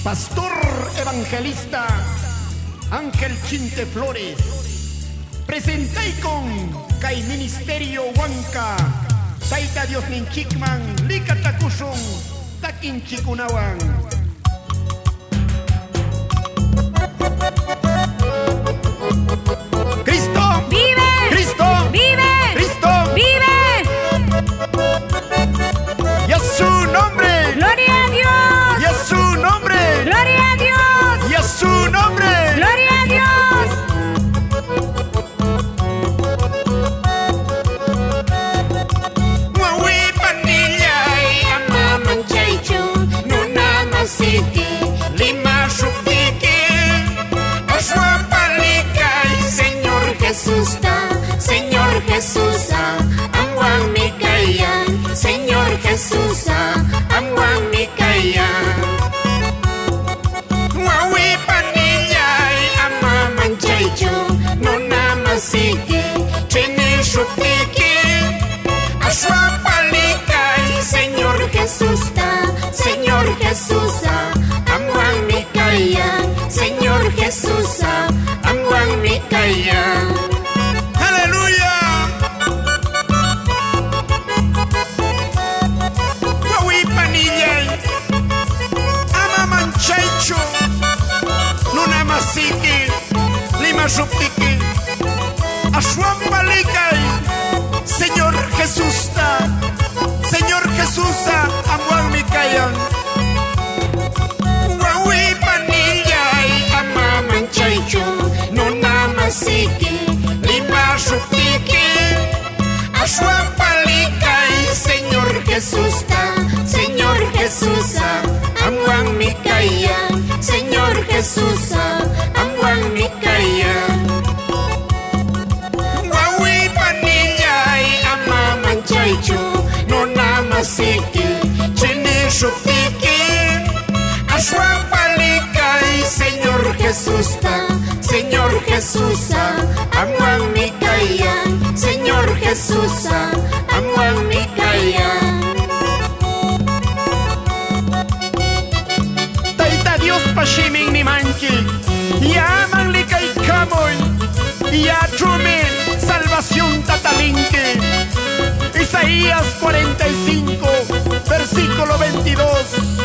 pastor evangelista Ángel Chinte Flores. Presenté con Kai Ministerio Huanca, Taita Dios Ninchikman, Likatakushun, Takin Chikunawan. ¡Cristo! ¡Vive! ¡Cristo! ¡Vive! ¡Cristo! ¡Vive! ¡Y a su nombre! ¡Gloria a Dios! ¡Y a su nombre! ¡Gloria a Dios! ¡Y a su nombre! ¡Gloria a Dios! Señor Jesús, Amwan Mikaya, Señor Jesús, Amwan Mikaya. Wawi panilla, ama manchaicho, no namasiki, chene shupiki, ashwa palikai, Señor Jesús, Amwan Mikaya, Señor Jesús, Amwan Mikaya. Nunamasiki, Lima Shuptiki, Ashwan Palikai, Señor Jesús, Señor Jesús, Amwan Mikayan. Wawi panillay, ama manchaycho, nunamasiki, Lima Shuptiki, Ashwan Palikai, Señor Jesús, Amwan Mikayan. Señor Jesús, Amwan Mikaya. Wawi panillay, ama manchaycho, no namasiki, chene shupiki, ashwan palikai, Señor Jesús, Amwan Mikaya, Señor Jesús, Amwan Mikaya. Dios pashimin ni manchi, ya manlikay kamoy, ya trumen, salvación tatalinque. Isaías 45, versículo 22.